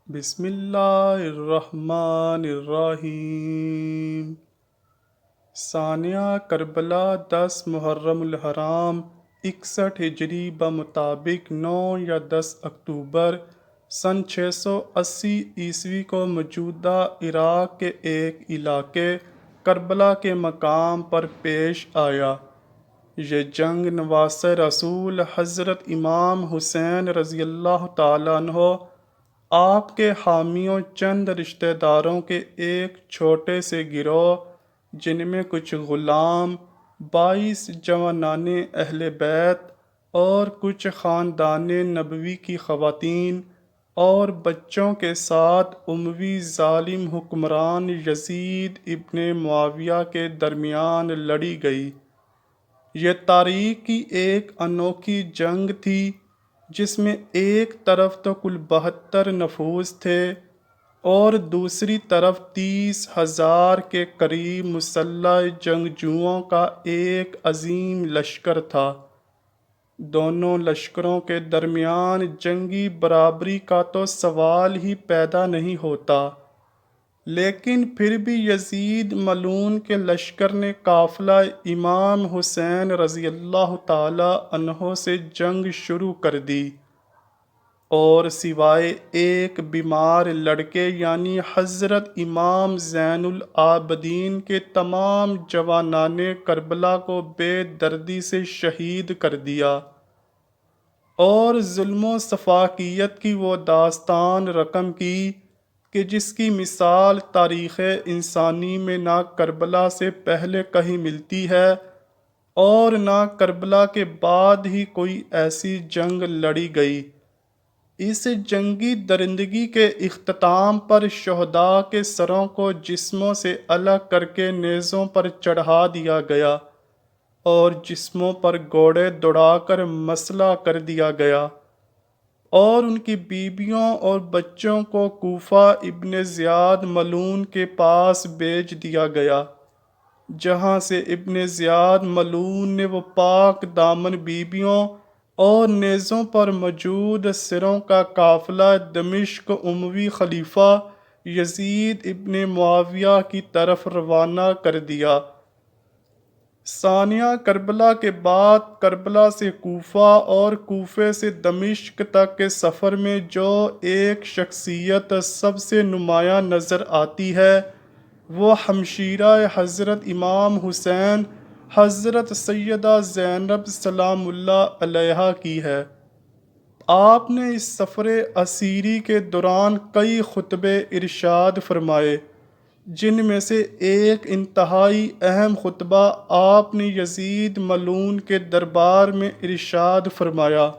بسم اللہ الرحمن الرحیم۔ ثانیہ کربلا 10 محرم الحرام 61 ہجری بمطابق 9 یا 10 اکتوبر سن 680 عیسوی کو موجودہ عراق کے ایک علاقے کربلا کے مقام پر پیش آیا۔ یہ جنگ نواسۂ رسول حضرت امام حسین رضی اللہ تعالیٰ عنہ، آپ کے حامیوں چند رشتہ داروں کے ایک چھوٹے سے گروہ جن میں کچھ غلام، 22 جوانان اہل بیت اور کچھ خاندان نبوی کی خواتین اور بچوں کے ساتھ اموی ظالم حکمران یزید ابن معاویہ کے درمیان لڑی گئی۔ یہ تاریخ کی ایک انوکھی جنگ تھی جس میں ایک طرف تو کل 72 نفوذ تھے اور دوسری طرف 30,000 کے قریب مسلح جنگجوؤں کا ایک عظیم لشکر تھا۔ دونوں لشکروں کے درمیان جنگی برابری کا تو سوال ہی پیدا نہیں ہوتا، لیکن پھر بھی یزید ملعون کے لشکر نے قافلہ امام حسین رضی اللہ تعالی عنہ سے جنگ شروع کر دی، اور سوائے ایک بیمار لڑکے یعنی حضرت امام زین العابدین کے تمام جوانان کربلا کو بے دردی سے شہید کر دیا، اور ظلم و سفاکیت کی وہ داستان رقم کی کہ جس کی مثال تاریخ انسانی میں نہ کربلا سے پہلے کہیں ملتی ہے اور نہ کربلا کے بعد ہی کوئی ایسی جنگ لڑی گئی۔ اس جنگی درندگی کے اختتام پر شہداء کے سروں کو جسموں سے الگ کر کے نیزوں پر چڑھا دیا گیا اور جسموں پر گھوڑے دوڑا کر مسلح کر دیا گیا، اور ان کی بیویوں اور بچوں کو کوفہ ابن زیاد ملعون کے پاس بھیج دیا گیا، جہاں سے ابن زیاد ملعون نے وہ پاک دامن بیویوں اور نیزوں پر موجود سروں کا قافلہ دمشق اموی خلیفہ یزید ابن معاویہ کی طرف روانہ کر دیا۔ ثانیہ کربلا کے بعد کربلا سے کوفہ اور کوفے سے دمشق تک کے سفر میں جو ایک شخصیت سب سے نمایاں نظر آتی ہے وہ ہمشیرہ حضرت امام حسین حضرت سیدہ زینب سلام اللہ علیہا کی ہے۔ آپ نے اس سفر اسیری کے دوران کئی خطبے ارشاد فرمائے، جن میں سے ایک انتہائی اہم خطبہ آپ نے یزید ملعون کے دربار میں ارشاد فرمایا،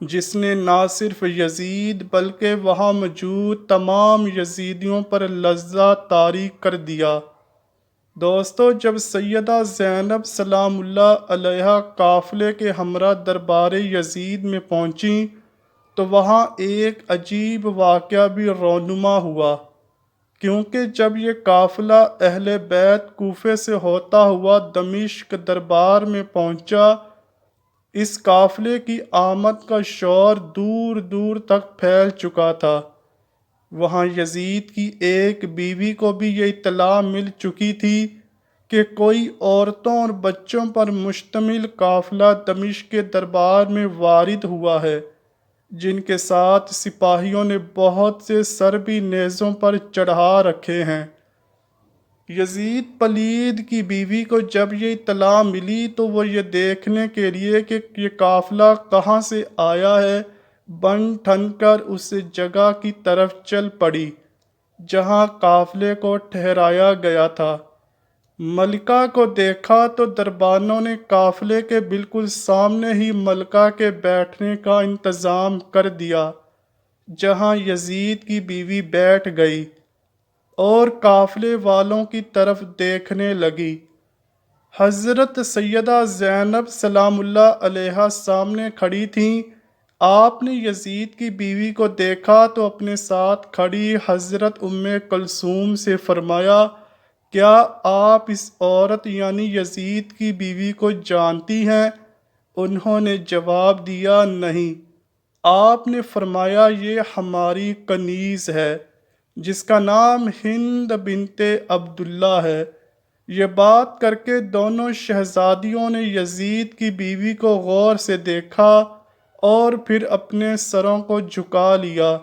جس نے نہ صرف یزید بلکہ وہاں موجود تمام یزیدیوں پر لرزہ طاری کر دیا۔ دوستو، جب سیدہ زینب سلام اللہ علیہا قافلے کے ہمراہ دربار یزید میں پہنچیں تو وہاں ایک عجیب واقعہ بھی رونما ہوا، کیونکہ جب یہ قافلہ اہل بیت کوفے سے ہوتا ہوا دمشق دربار میں پہنچا، اس قافلے کی آمد کا شور دور دور تک پھیل چکا تھا۔ وہاں یزید کی ایک بیوی کو بھی یہ اطلاع مل چکی تھی کہ کوئی عورتوں اور بچوں پر مشتمل قافلہ دمشق کے دربار میں وارد ہوا ہے، جن کے ساتھ سپاہیوں نے بہت سے سر بھی نیزوں پر چڑھا رکھے ہیں۔ یزید پلید کی بیوی کو جب یہ اطلاع ملی تو وہ یہ دیکھنے کے لیے کہ یہ قافلہ کہاں سے آیا ہے بن ٹھن کر اس جگہ کی طرف چل پڑی جہاں قافلے کو ٹھہرایا گیا تھا۔ ملکہ کو دیکھا تو دربانوں نے قافلے کے بالکل سامنے ہی ملکہ کے بیٹھنے کا انتظام کر دیا، جہاں یزید کی بیوی بیٹھ گئی اور قافلے والوں کی طرف دیکھنے لگی۔ حضرت سیدہ زینب سلام اللہ علیہا سامنے کھڑی تھیں۔ آپ نے یزید کی بیوی کو دیکھا تو اپنے ساتھ کھڑی حضرت کلثوم سے فرمایا، کیا آپ اس عورت یعنی یزید کی بیوی کو جانتی ہیں؟ انہوں نے جواب دیا، نہیں۔ آپ نے فرمایا یہ ہماری کنیز ہے جس کا نام ہند بنت عبداللہ ہے۔ یہ بات کر کے دونوں شہزادیوں نے یزید کی بیوی کو غور سے دیکھا اور پھر اپنے سروں کو جھکا لیا۔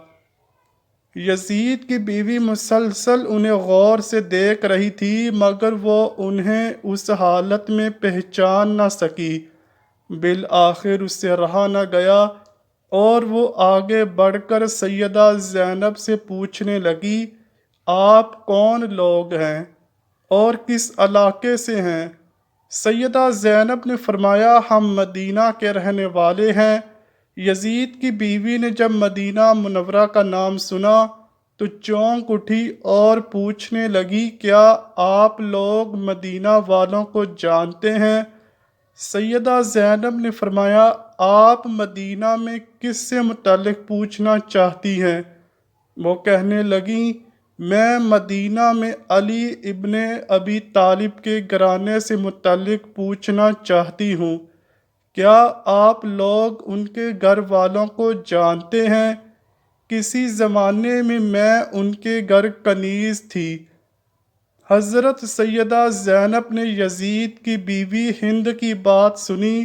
یزید کی بیوی مسلسل انہیں غور سے دیکھ رہی تھی مگر وہ انہیں اس حالت میں پہچان نہ سکی۔ بالآخر اس سے رہا نہ گیا اور وہ آگے بڑھ کر سیدہ زینب سے پوچھنے لگی، آپ کون لوگ ہیں اور کس علاقے سے ہیں؟ سیدہ زینب نے فرمایا، ہم مدینہ کے رہنے والے ہیں۔ یزید کی بیوی نے جب مدینہ منورہ کا نام سنا تو چونک اٹھی اور پوچھنے لگی، کیا آپ لوگ مدینہ والوں کو جانتے ہیں؟ سیدہ زینب نے فرمایا، آپ مدینہ میں کس سے متعلق پوچھنا چاہتی ہیں؟ وہ کہنے لگیں، میں مدینہ میں علی ابن ابی طالب کے گھرانے سے متعلق پوچھنا چاہتی ہوں۔ کیا آپ لوگ ان کے گھر والوں کو جانتے ہیں؟ کسی زمانے میں ان کے گھر کنیز تھی۔ حضرت سیدہ زینب نے یزید کی بیوی ہند کی بات سنی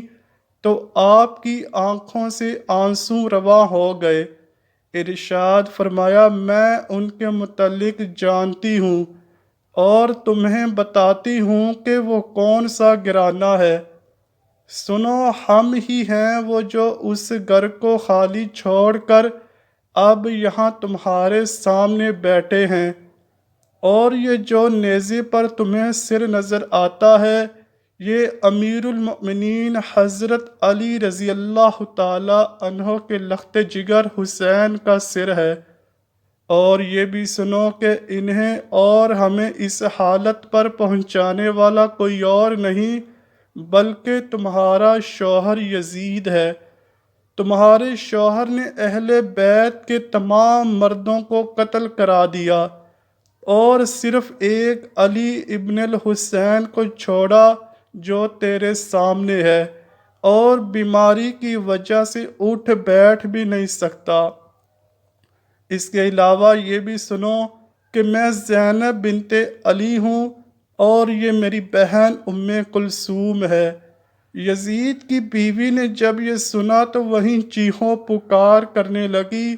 تو آپ کی آنکھوں سے آنسو رواں ہو گئے۔ ارشاد فرمایا، میں ان کے متعلق جانتی ہوں اور تمہیں بتاتی ہوں کہ وہ کون سا گھرانہ ہے۔ سنو، ہم ہی ہیں وہ جو اس گھر کو خالی چھوڑ کر اب یہاں تمہارے سامنے بیٹھے ہیں، اور یہ جو نیزے پر تمہیں سر نظر آتا ہے یہ امیر المؤمنین حضرت علی رضی اللہ تعالی عنہ کے لخت جگر حسین کا سر ہے۔ اور یہ بھی سنو کہ انہیں اور ہمیں اس حالت پر پہنچانے والا کوئی اور نہیں بلکہ تمہارا شوہر یزید ہے۔ تمہارے شوہر نے اہل بیت کے تمام مردوں کو قتل کرا دیا اور صرف ایک علی ابن الحسین کو چھوڑا جو تیرے سامنے ہے اور بیماری کی وجہ سے اٹھ بیٹھ بھی نہیں سکتا۔ اس کے علاوہ یہ بھی سنو کہ میں زینب بنت علی ہوں اور یہ میری بہن ام کلثوم ہے۔ یزید کی بیوی نے جب یہ سنا تو وہیں چیخوں پکار کرنے لگی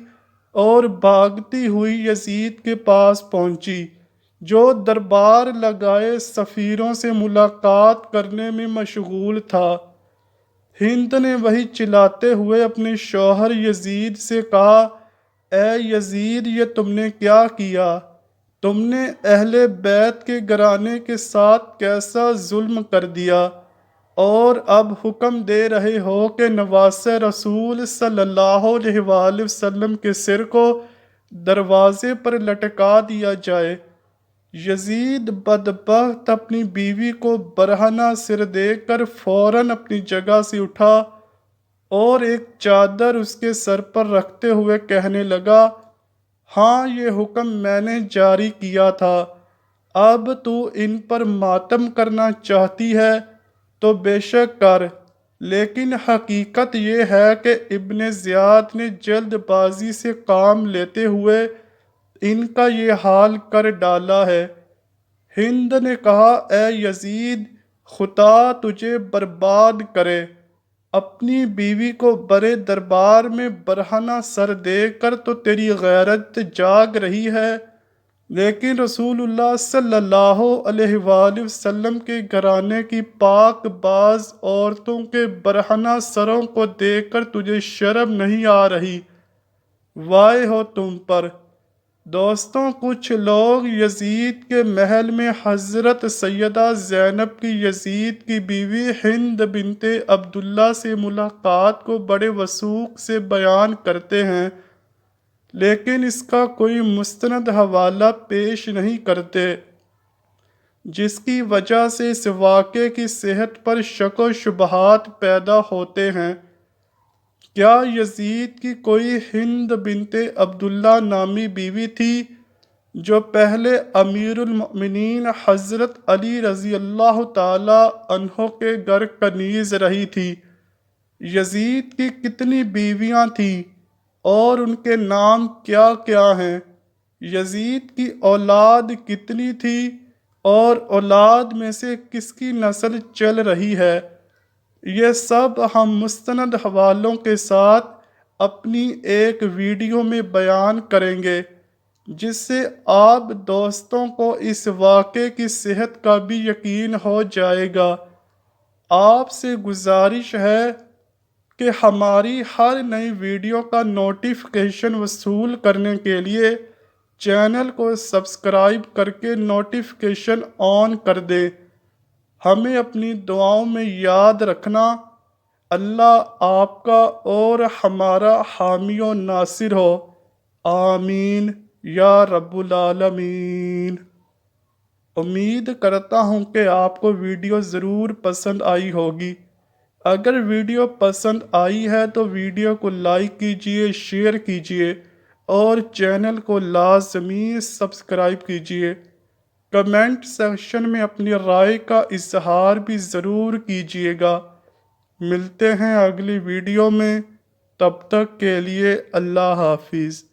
اور بھاگتی ہوئی یزید کے پاس پہنچی جو دربار لگائے سفیروں سے ملاقات کرنے میں مشغول تھا۔ ہند نے وہی چلاتے ہوئے اپنے شوہر یزید سے کہا، اے یزید، یہ تم نے کیا کیا؟ تم نے اہل بیت کے گھرانے کے ساتھ کیسا ظلم کر دیا، اور اب حکم دے رہے ہو کہ نواسہ رسول صلی اللہ علیہ وآلہ وسلم کے سر کو دروازے پر لٹکا دیا جائے۔ یزید بدبخت اپنی بیوی کو برہنہ سر دے کر فوراً اپنی جگہ سے اٹھا اور ایک چادر اس کے سر پر رکھتے ہوئے کہنے لگا، ہاں، یہ حکم میں نے جاری کیا تھا۔ اب تو ان پر ماتم کرنا چاہتی ہے تو بے شک کر، لیکن حقیقت یہ ہے کہ ابن زیاد نے جلد بازی سے کام لیتے ہوئے ان کا یہ حال کر ڈالا ہے۔ ہند نے کہا، اے یزید، خدا تجھے برباد کرے۔ اپنی بیوی کو برے دربار میں برہنہ سر دے کر تو تیری غیرت جاگ رہی ہے، لیکن رسول اللہ صلی اللہ علیہ وآلہ وسلم کے گھرانے کی پاک باز عورتوں کے برہنہ سروں کو دیکھ کر تجھے شرم نہیں آ رہی؟ وائے ہو تم پر۔ دوستوں، کچھ لوگ یزید کے محل میں حضرت سیدہ زینب کی یزید کی بیوی ہند بنت عبداللہ سے ملاقات کو بڑے وثوق سے بیان کرتے ہیں، لیکن اس کا کوئی مستند حوالہ پیش نہیں کرتے، جس کی وجہ سے اس واقعے کی صحت پر شک و شبہات پیدا ہوتے ہیں۔ کیا یزید کی کوئی ہند بنت عبداللہ نامی بیوی تھی جو پہلے امیر المؤمنین حضرت علی رضی اللہ تعالی عنہ کے گھر کنیز رہی تھی؟ یزید کی کتنی بیویاں تھیں؟ اور ان کے نام کیا کیا ہیں، یزید کی اولاد کتنی تھی اور اولاد میں سے کس کی نسل چل رہی ہے، یہ سب ہم مستند حوالوں کے ساتھ اپنی ایک ویڈیو میں بیان کریں گے، جس سے آپ دوستوں کو اس واقعے کی صحت کا بھی یقین ہو جائے گا۔ آپ سے گزارش ہے کہ ہماری ہر نئی ویڈیو کا نوٹیفیکیشن وصول کرنے کے لیے چینل کو سبسکرائب کر کے نوٹیفیکیشن آن کر دیں۔ ہمیں اپنی دعاؤں میں یاد رکھنا۔ اللہ آپ کا اور ہمارا حامی و ناصر ہو، آمین یا رب العالمین۔ امید کرتا ہوں کہ آپ کو ویڈیو ضرور پسند آئی ہوگی۔ اگر ویڈیو پسند آئی ہے تو ویڈیو کو لائک کیجئے، شیئر کیجئے اور چینل کو لازمی سبسکرائب کیجئے۔ کمنٹ سیکشن میں اپنی رائے کا اظہار بھی ضرور کیجئے گا۔ ملتے ہیں اگلی ویڈیو میں، تب تک کے لیے اللہ حافظ۔